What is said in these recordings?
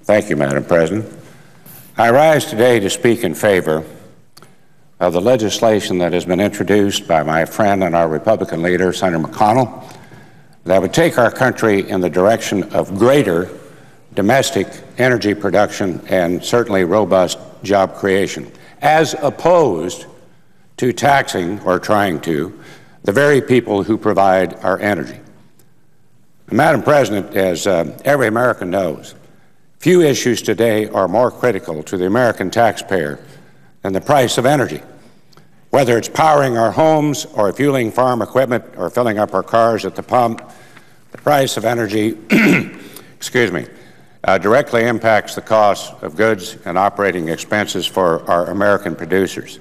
Thank you, Madam President. I rise today to speak in favor of the legislation that has been introduced by my friend and our Republican leader, Senator McConnell, that would take our country in the direction of greater domestic energy production and certainly robust job creation, as opposed to taxing or trying to the very people who provide our energy. Madam President, as every American knows, few issues today are more critical to the American taxpayer than the price of energy. Whether it's powering our homes or fueling farm equipment or filling up our cars at the pump, the price of energy directly impacts the cost of goods and operating expenses for our American producers.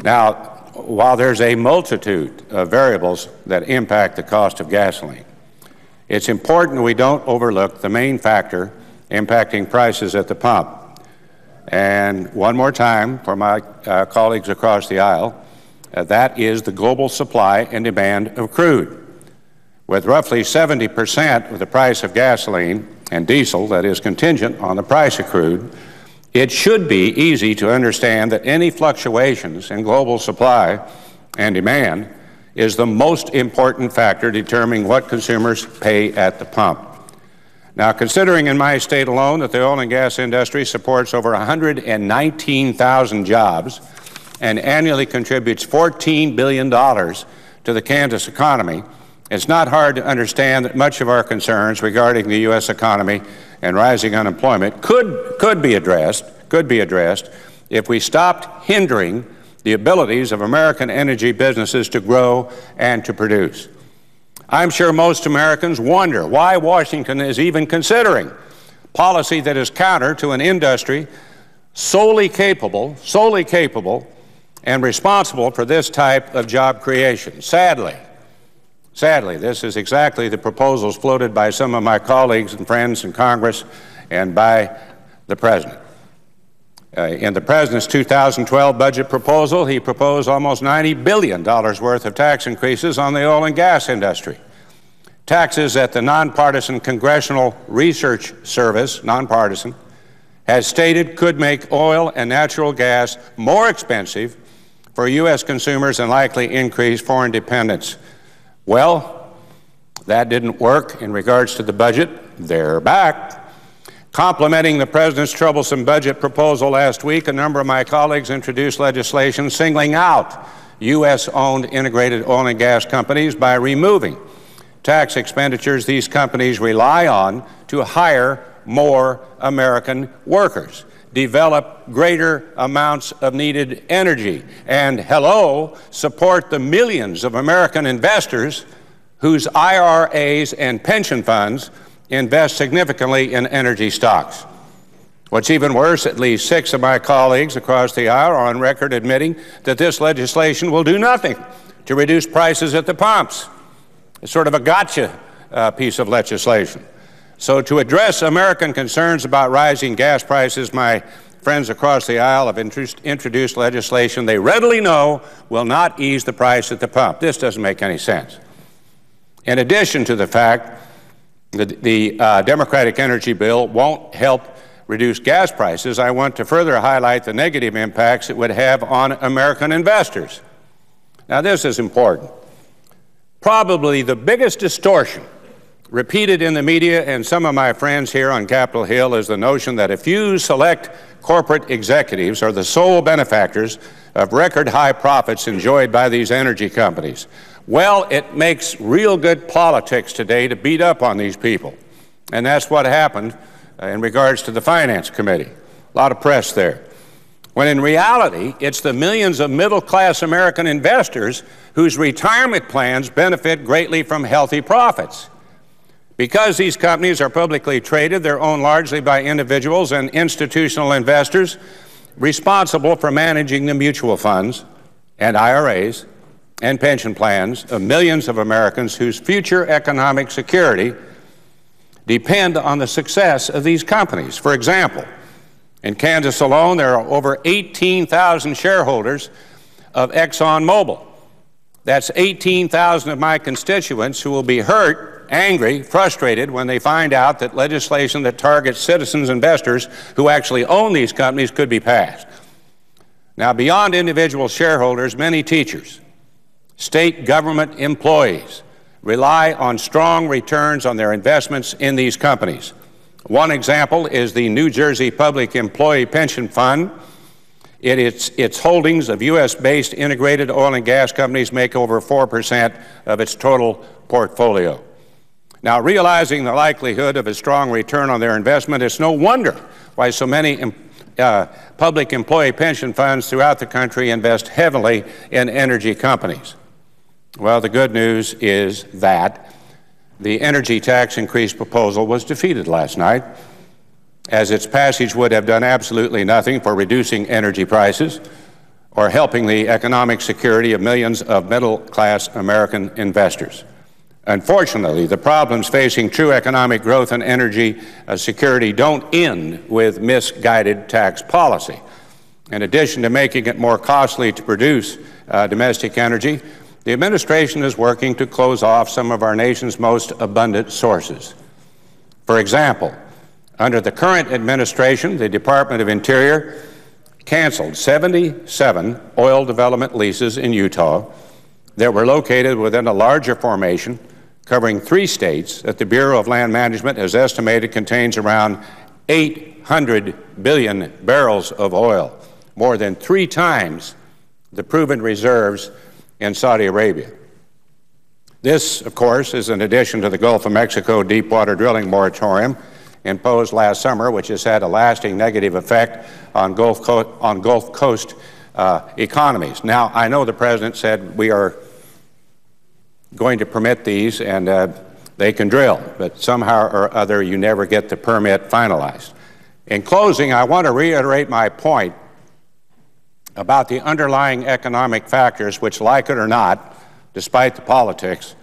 Now, while there's a multitude of variables that impact the cost of gasoline, it's important we don't overlook the main factor impacting prices at the pump. And one more time for my colleagues across the aisle, that is the global supply and demand of crude. With roughly 70% of the price of gasoline and diesel that is contingent on the price of crude, it should be easy to understand that any fluctuations in global supply and demand is the most important factor determining what consumers pay at the pump. Now, considering in my state alone that the oil and gas industry supports over 119,000 jobs and annually contributes $14 billion to the Kansas economy, it's not hard to understand that much of our concerns regarding the U.S. economy and rising unemployment could be addressed if we stopped hindering the abilities of American energy businesses to grow and to produce. I'm sure most Americans wonder why Washington is even considering policy that is counter to an industry solely capable and responsible for this type of job creation. Sadly, this is exactly the proposals floated by some of my colleagues and friends in Congress and by the President. In the President's 2012 budget proposal, he proposed almost $90 billion worth of tax increases on the oil and gas industry. Taxes that the nonpartisan Congressional Research Service, nonpartisan, has stated could make oil and natural gas more expensive for U.S. consumers and likely increase foreign dependence. Well, that didn't work in regards to the budget. They're back. Complementing the President's troublesome budget proposal last week, a number of my colleagues introduced legislation singling out U.S.-owned integrated oil and gas companies by removing tax expenditures these companies rely on to hire more American workers, develop greater amounts of needed energy, and, support the millions of American investors whose IRAs and pension funds invest significantly in energy stocks. What's even worse, at least 6 of my colleagues across the aisle are on record admitting that this legislation will do nothing to reduce prices at the pumps. It's sort of a gotcha piece of legislation. So to address American concerns about rising gas prices, my friends across the aisle have introduced legislation they readily know will not ease the price at the pump. This doesn't make any sense. In addition to the fact the Democratic energy bill won't help reduce gas prices, I want to further highlight the negative impacts it would have on American investors. Now, this is important. Probably the biggest distortion repeated in the media and some of my friends here on Capitol Hill is the notion that a few select corporate executives are the sole benefactors of record high profits enjoyed by these energy companies. Well, it makes real good politics today to beat up on these people. And that's what happened in regards to the Finance Committee. A lot of press there. When in reality, it's the millions of middle-class American investors whose retirement plans benefit greatly from healthy profits. Because these companies are publicly traded, they're owned largely by individuals and institutional investors responsible for managing the mutual funds and IRAs and pension plans of millions of Americans whose future economic security depend on the success of these companies. For example, in Kansas alone, there are over 18,000 shareholders of ExxonMobil. That's 18,000 of my constituents who will be hurt angry, frustrated when they find out that legislation that targets citizens, investors who actually own these companies could be passed. Now, beyond individual shareholders, many teachers, state government employees rely on strong returns on their investments in these companies. One example is the New Jersey Public Employee Pension Fund. Its holdings of U.S.-based integrated oil and gas companies make over 4% of its total portfolio. Now, realizing the likelihood of a strong return on their investment, it's no wonder why so many public employee pension funds throughout the country invest heavily in energy companies. Well, the good news is that the energy tax increase proposal was defeated last night, as its passage would have done absolutely nothing for reducing energy prices or helping the economic security of millions of middle-class American investors. Unfortunately, the problems facing true economic growth and energy security don't end with misguided tax policy. In addition to making it more costly to produce domestic energy, the administration is working to close off some of our nation's most abundant sources. For example, under the current administration, the Department of Interior canceled 77 oil development leases in Utah that were located within a larger formation covering 3 states that the Bureau of Land Management has estimated contains around 800 billion barrels of oil, more than 3 times the proven reserves in Saudi Arabia. This, of course, is in addition to the Gulf of Mexico deepwater drilling moratorium imposed last summer, which has had a lasting negative effect on Gulf Coast economies. Now, I know the President said we are going to permit these and they can drill, but somehow or other you never get the permit finalized. In closing, I want to reiterate my point about the underlying economic factors which, like it or not, despite the politics,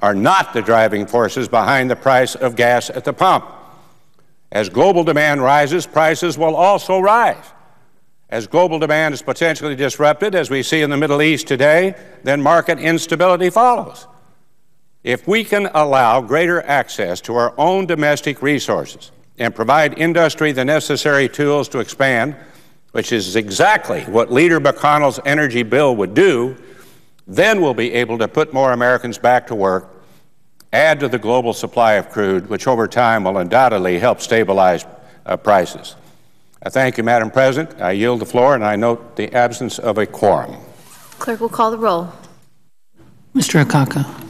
are not the driving forces behind the price of gas at the pump. As global demand rises, prices will also rise. As global demand is potentially disrupted, as we see in the Middle East today, then market instability follows. If we can allow greater access to our own domestic resources and provide industry the necessary tools to expand, which is exactly what Leader McConnell's energy bill would do, then we'll be able to put more Americans back to work, add to the global supply of crude, which over time will undoubtedly help stabilize prices. I thank you, Madam President. I yield the floor, and I note the absence of a quorum. Clerk will call the roll. Mr. Akaka.